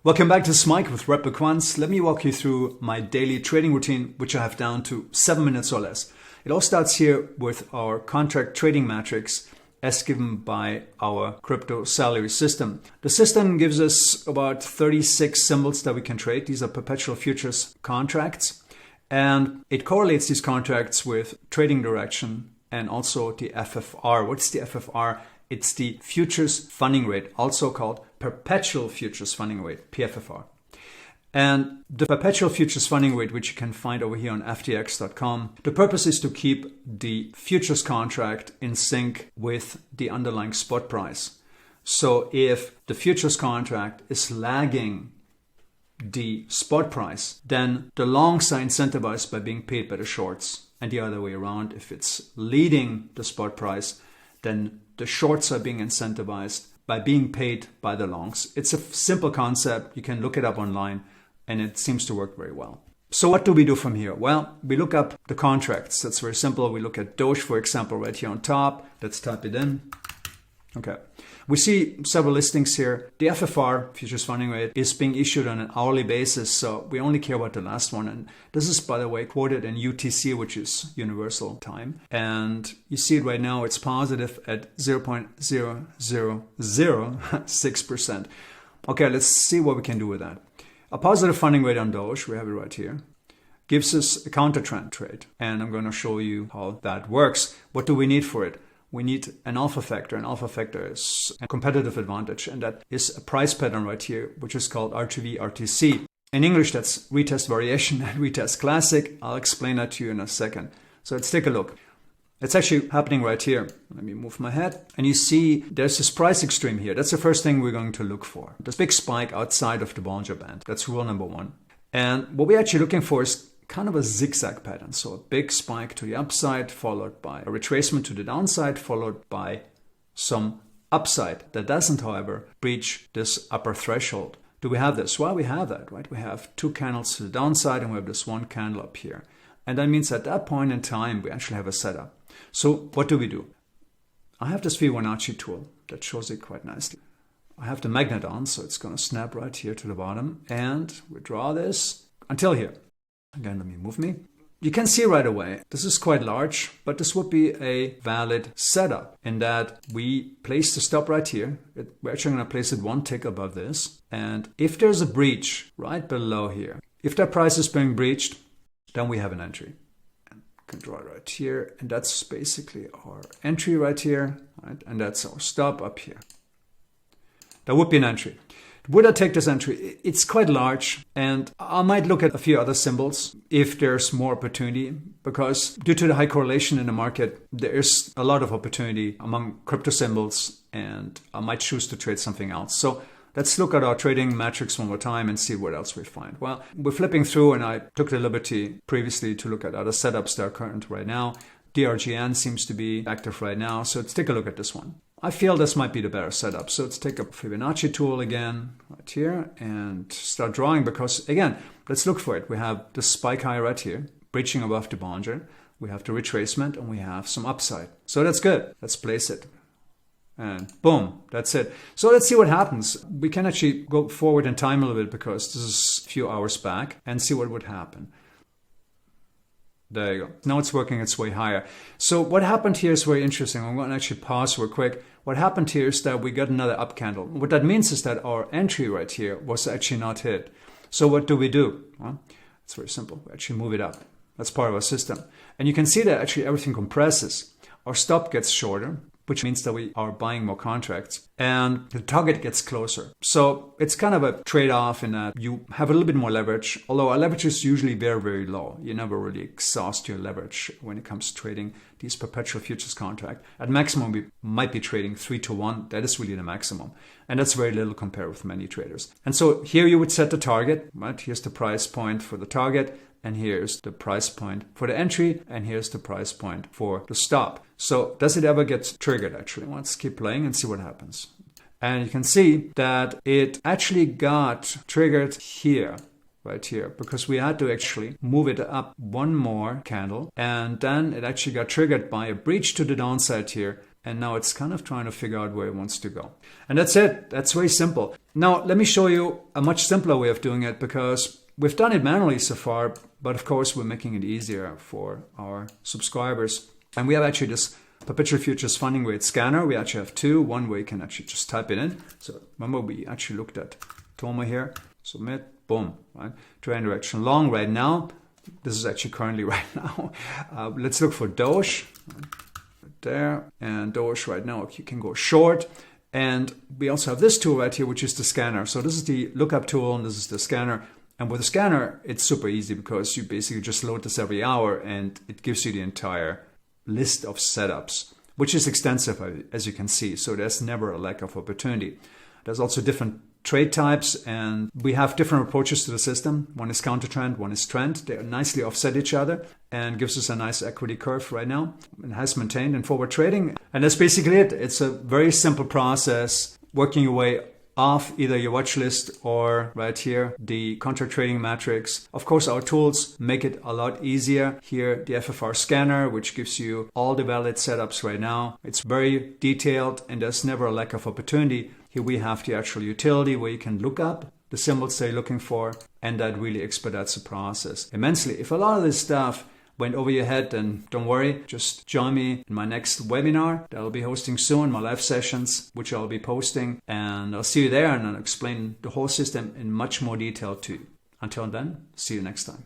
Welcome back to Smike with Red Book Once. Let me walk you through my daily trading routine, which I have down to 7 minutes or less. It all starts here with our contract trading matrix as given by our crypto salary system. The system gives us about 36 symbols that we can trade. These are perpetual futures contracts. And it correlates these contracts with trading direction and also the FFR. What's the FFR? It's the futures funding rate, also called perpetual futures funding rate, PFFR. And the perpetual futures funding rate, which you can find over here on ftx.com, the purpose is to keep the futures contract in sync with the underlying spot price. So if the futures contract is lagging the spot price, then the longs are incentivized by being paid by the shorts. And the other way around, if it's leading the spot price, then the shorts are being incentivized by being paid by the longs. It's a simple concept. You can look it up online and it seems to work very well. So what do we do from here? Well, we look up the contracts. That's very simple. We look at Doge, for example, right here on top. Let's type it in. Okay. We see several listings here. The FFR, futures funding rate, is being issued on an hourly basis, so we only care about the last one. And this is, by the way, quoted in UTC, which is Universal Time. And you see it right now, it's positive at 0.0006%. Okay, let's see what we can do with that. A positive funding rate on Doge, we have it right here, gives us a counter trend trade. And I'm going to show you how that works. What do we need for it? We need an alpha factor. An alpha factor is a competitive advantage, and that is a price pattern right here, which is called RTV RTC. In English, that's retest variation and retest classic. I'll explain that to you in a second. So let's take a look. It's actually happening right here. Let me move my head. And you see there's this price extreme here. That's the first thing we're going to look for. This big spike outside of the Bollinger Band. That's rule number one. And what we're actually looking for is kind of a zigzag pattern. So a big spike to the upside, followed by a retracement to the downside, followed by some upside that doesn't, however, breach this upper threshold. Do we have this? Well, we have that, right? We have two candles to the downside and we have this one candle up here. And that means at that point in time, we actually have a setup. So what do? I have this Fibonacci tool that shows it quite nicely. I have the magnet on, so it's going to snap right here to the bottom. And we draw this until here. Again, let me move me. You can see right away, this is quite large, but this would be a valid setup in that we place the stop right here. We're actually going to place it one tick above this. And if there's a breach right below here, if that price is being breached, then we have an entry. And you can draw it right here. And that's basically our entry right here. Right? And that's our stop up here. That would be an entry. Would I take this entry? It's quite large, and I might look at a few other symbols if there's more opportunity, because due to the high correlation in the market, there is a lot of opportunity among crypto symbols, and I might choose to trade something else. So let's look at our trading matrix one more time and see what else we find. Well, we're flipping through, and I took the liberty previously to look at other setups that are current right now. DRGN seems to be active right now, so let's take a look at this one. I feel this might be the better setup. So let's take a Fibonacci tool again right here and start drawing, because again, let's look for it. We have the spike high right here, breaching above the Bollinger. We have the retracement and we have some upside. So that's good. Let's place it. And boom, that's it. So let's see what happens. We can actually go forward in time a little bit because this is a few hours back and see what would happen. There you go. Now it's working its way higher. So what happened here is very interesting. I'm going to actually pause real quick. What happened here is that we got another up candle. What that means is that our entry right here was actually not hit. So what do? Well, it's very simple. We actually move it up. That's part of our system. And you can see that actually everything compresses. Our stop gets shorter, which means that we are buying more contracts, and the target gets closer. So it's kind of a trade-off in that you have a little bit more leverage, although our leverage is usually very, very low. You never really exhaust your leverage when it comes to trading these perpetual futures contracts. At maximum, we might be trading 3-to-1. That is really the maximum. And that's very little compared with many traders. And so here you would set the target, right? Here's the price point for the target. And here's the price point for the entry, and here's the price point for the stop. So does it ever get triggered actually? Let's keep playing and see what happens. And you can see that it actually got triggered here, right here, because we had to actually move it up one more candle. And then it actually got triggered by a breach to the downside here And now it's kind of trying to figure out where it wants to go. And that's it. That's very simple. Now, let me show you a much simpler way of doing it, because we've done it manually so far, but of course we're making it easier for our subscribers. And we have actually this perpetual futures funding rate scanner. We actually have two. One way you can actually just type it in. So remember, we actually looked at TOMA here. Submit, boom, right? Trend direction long right now. This is actually currently right now. Let's look for Doge. Right there. And Doge right now, you can go short. And we also have this tool right here, which is the scanner. So this is the lookup tool, and this is the scanner. And with the scanner, it's super easy because you basically just load this every hour and it gives you the entire list of setups, which is extensive, as you can see. So there's never a lack of opportunity. There's also different trade types, and we have different approaches to the system. One is counter trend, one is trend. They nicely offset each other and gives us a nice equity curve right now. It has maintained in forward trading. And that's basically it. It's a very simple process, working your way off either your watch list or right here, the contract trading matrix. Of course, our tools make it a lot easier. Here, the FFR scanner, which gives you all the valid setups right now. It's very detailed and there's never a lack of opportunity. Here we have the actual utility where you can look up the symbols they're looking for, and that really expedites the process immensely. If a lot of this stuff went over your head, then don't worry. Just join me in my next webinar that I'll be hosting soon, my live sessions, which I'll be posting. And I'll see you there, and I'll explain the whole system in much more detail too. Until then, see you next time.